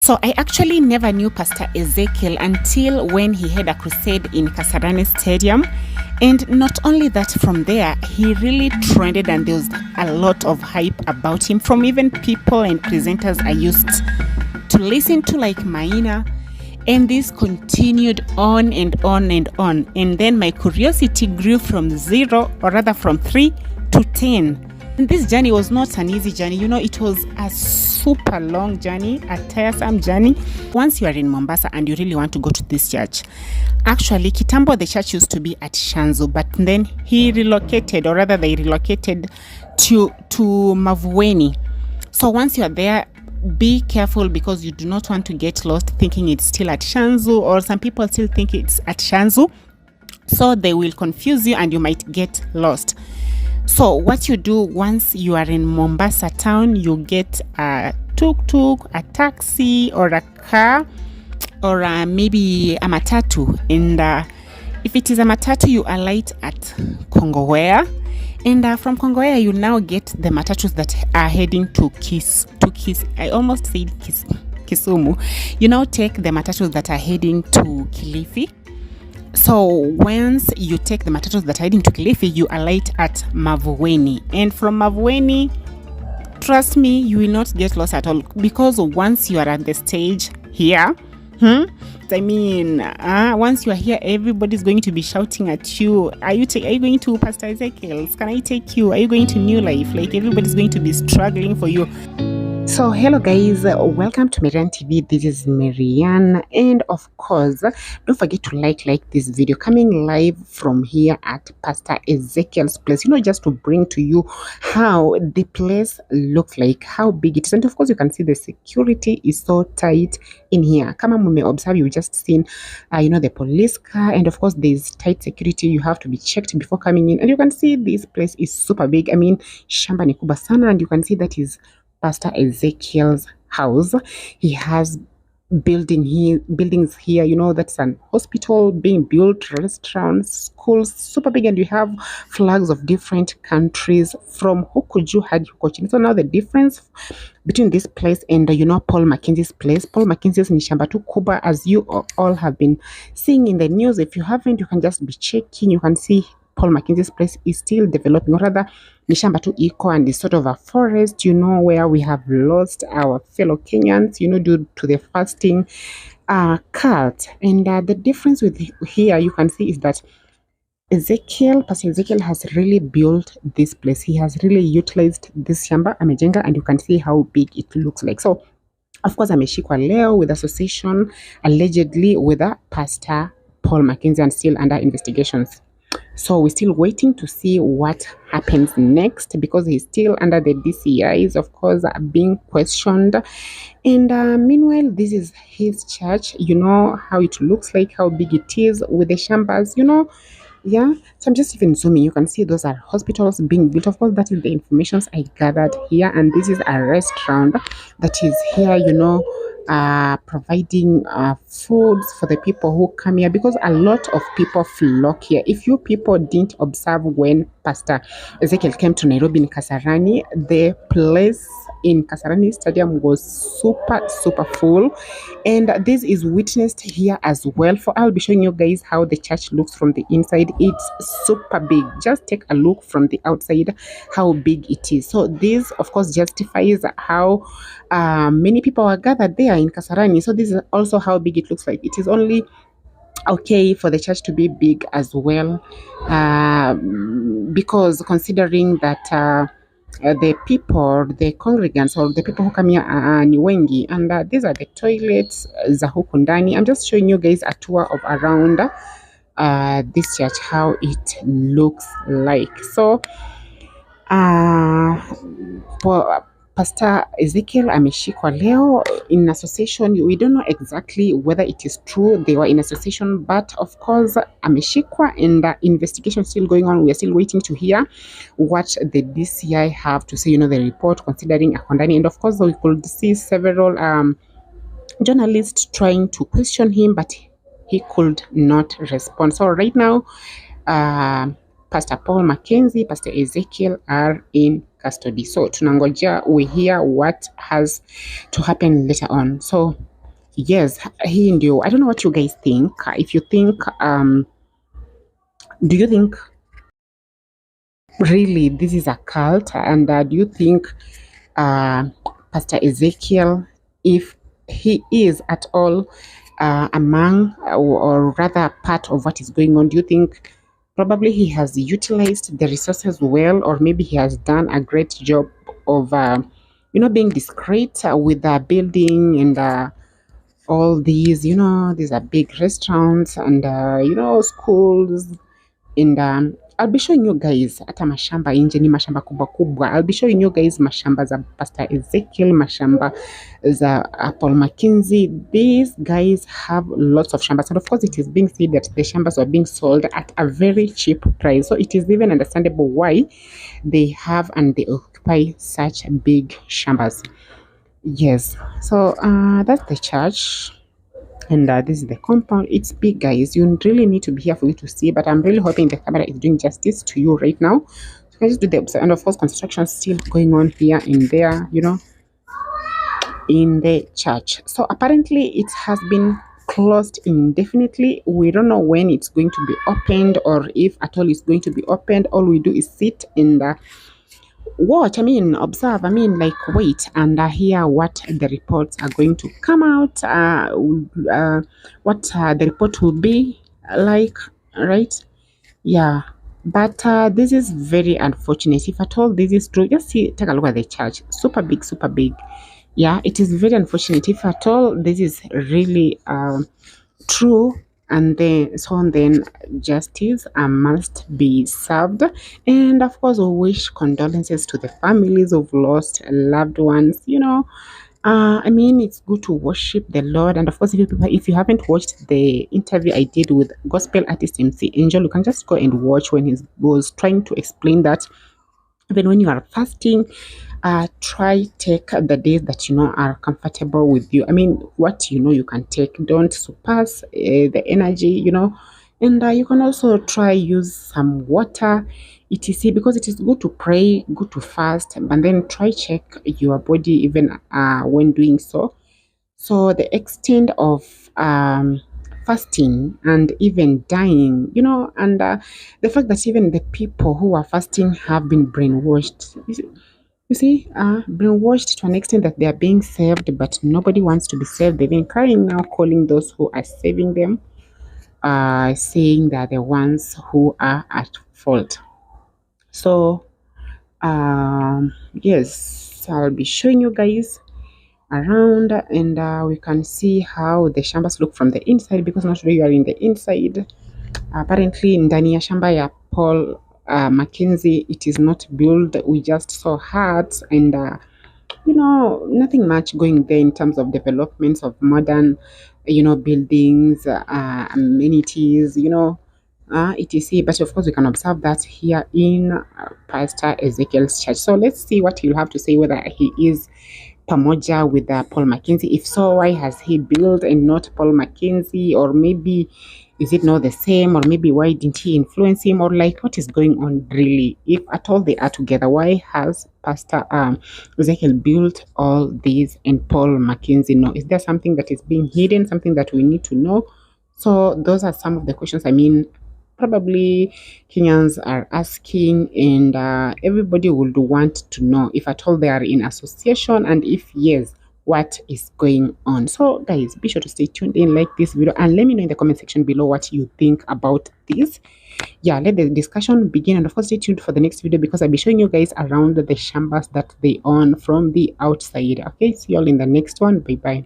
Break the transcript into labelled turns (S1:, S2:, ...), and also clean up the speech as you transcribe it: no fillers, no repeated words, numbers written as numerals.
S1: So I actually never knew Pastor Ezekiel until when he had a crusade in Kasarani Stadium. And not only that, from there, he really trended and there was a lot of hype about him from even people and presenters I used to listen to, like Maina. And this continued on and on and on. And then my curiosity grew from 0, or rather from 3 to 10. And this journey was not an easy journey. It was a super long journey, a tiresome journey. Once you are in Mombasa and you really want to go to this church, actually, Kitambo, the church used to be at Shanzu, but then he relocated, or rather they relocated to Mavueni. So once you are there, be careful because you do not want to get lost thinking it's still at Shanzu, or some people still think it's at Shanzu. So they will confuse you and you might get lost. So what you do once you are in Mombasa town, you get a tuk-tuk, a taxi, or a car, or maybe a matatu. And if it is a matatu, you alight at Kongowea. And from Kongowea, you now get the matatus that are heading to I almost said Kisumu. You now take the matatus that are heading to Kilifi. So once you take the matatus that are heading to Kilifi, you alight at Mavueni. And from Mavueni, trust me, you will not get lost at all, because once you are at the stage here, once you are here, everybody's going to be shouting at you. Are you going to Pastor Ezekiel's? Can I take you? Are you going to New Life? Like, everybody's going to be struggling for you. So hello guys, welcome to Marianne TV. This is Marianne, and of course don't forget to like this video, coming live from here at Pastor Ezekiel's place, just to bring to you how the place looks like, how big it is. And of course you can see the security is so tight in here. Kama mume observe, you just seen the police car, and of course there's tight security. You have to be checked before coming in, and you can see this place is super big. I mean, shamba ni kubwa sana, and you can see that is Pastor Ezekiel's house. He has buildings here, that's an hospital being built, restaurants, schools, super big, and you have flags of different countries from Hukuju hadi Hukochini. So now the difference between this place and Paul Mackenzie's place. Paul Mackenzie's ni shamba tu kubwa, as you all have been seeing in the news. If you haven't, you can just be checking. You can see Paul Mackenzie's place is still developing, or rather Nishamba tu iko, and is sort of a forest, where we have lost our fellow Kenyans, due to the fasting cult. And the difference with here, you can see, is that Pastor Ezekiel has really built this place. He has really utilized this shamba amejenga, and you can see how big it looks like. So of course ameshikwa leo with association allegedly with Pastor Paul Mackenzie, and still under investigations. So we're still waiting to see what happens next, because he's still under the DCIs, of course, being questioned. And meanwhile, this is his church. How it looks like, how big it is with the shambas, yeah. So I'm just even zooming. You can see those are hospitals being built. Of course, that is the information I gathered here. And this is a restaurant that is here, providing foods for the people who come here, because a lot of people flock here. If you people didn't observe, when Pastor Ezekiel came to Nairobi in Kasarani, the place in Kasarani Stadium was super full, and this is witnessed here as well. For I'll be showing you guys how the church looks from the inside. It's super big. Just take a look from the outside how big it is. So this of course justifies how many people are gathered there in Kasarani. So this is also how big it looks like. It is only okay for the church to be big as well, because considering that the people, the congregants, or the people who come here are ni wengi, and these are the toilets za huku ndani. I'm just showing you guys a tour of around this church, how it looks like. So for Pastor Ezekiel ameshikwa leo in association. We don't know exactly whether it is true they were in association, but of course ameshikwa, and the investigation is still going on. We are still waiting to hear what the DCI have to say, the report considering Akondani. And of course we could see several journalists trying to question him, but he could not respond. So right now Pastor Paul Mackenzie, Pastor Ezekiel are in custody. So tunangoja we hear what has to happen later on. So Yes, he and you. I don't know what you guys think. If you think, do you think really this is a cult? And do you think uh, Pastor Ezekiel, if he is at all among or rather part of what is going on, do you think probably he has utilized the resources well, or maybe he has done a great job of, being discreet with the building and all these, these are big restaurants and, schools and I'll be showing you guys hata mashamba nje ni mashamba kubwa kubwa. I'll be showing you guys mashamba za Pastor Ezekiel, mashamba za Paul Mackenzie. These guys have lots of shambas, and of course it is being said that the shambas are being sold at a very cheap price. So it is even understandable why they have and they occupy such big shambas. Yes, so that's the church. And this is the compound. It's big, guys. You really need to be here for you to see, but I'm really hoping the camera is doing justice to you right now. So I just do the observe, and of course construction still going on here and there, in the church. So apparently it has been closed indefinitely. We don't know when it's going to be opened or if at all it's going to be opened. All we do is sit and watch, observe, like wait and hear what the reports are going to come out, what the report will be like, right? Yeah, but this is very unfortunate. If at all this is true, just see, take a look at the church, super big, super big. Yeah, it is very unfortunate if at all this is really true, and then justice must be served. And of course we wish condolences to the families of lost loved ones. It's good to worship the Lord. And of course, if you haven't watched the interview I did with gospel artist MC Angel, you can just go and watch when he was trying to explain that even when you are fasting, try take the days that are comfortable with you. What you can take, don't surpass the energy, and you can also try use some water, etc, because it is good to pray, good to fast, and then try check your body even when doing so. So the extent of fasting and even dying, and the fact that even the people who are fasting have been brainwashed. Brainwashed to an extent that they are being saved, but nobody wants to be saved. They've been crying now, calling those who are saving them, saying they're the ones who are at fault. So, yes, I'll be showing you guys around, and we can see how the shambas look from the inside, because not sure you are in the inside. Apparently ndani ya shamba ya Paul Mackenzie, it is not built. We just saw huts and nothing much going there in terms of developments of modern buildings, amenities, etc. But of course we can observe that here in Pastor Ezekiel's church. So let's see what he'll have to say, whether he is pamoja with Paul Mackenzie. If so, why has he built and not Paul Mackenzie? Or maybe is it not the same? Or maybe why didn't he influence him? Or like what is going on really? If at all they are together, why has Pastor Ezekiel built all these and Paul Mackenzie no? Is there something that is being hidden, something that we need to know? So those are some of the questions probably Kenyans are asking, and everybody would want to know if at all they are in association, and if yes, what is going on. So guys, be sure to stay tuned in, like this video, and let me know in the comment section below what you think about this. Yeah, let the discussion begin, and of course stay tuned for the next video, because I'll be showing you guys around the shambas that they own from the outside. Okay, see you all in the next one. Bye bye.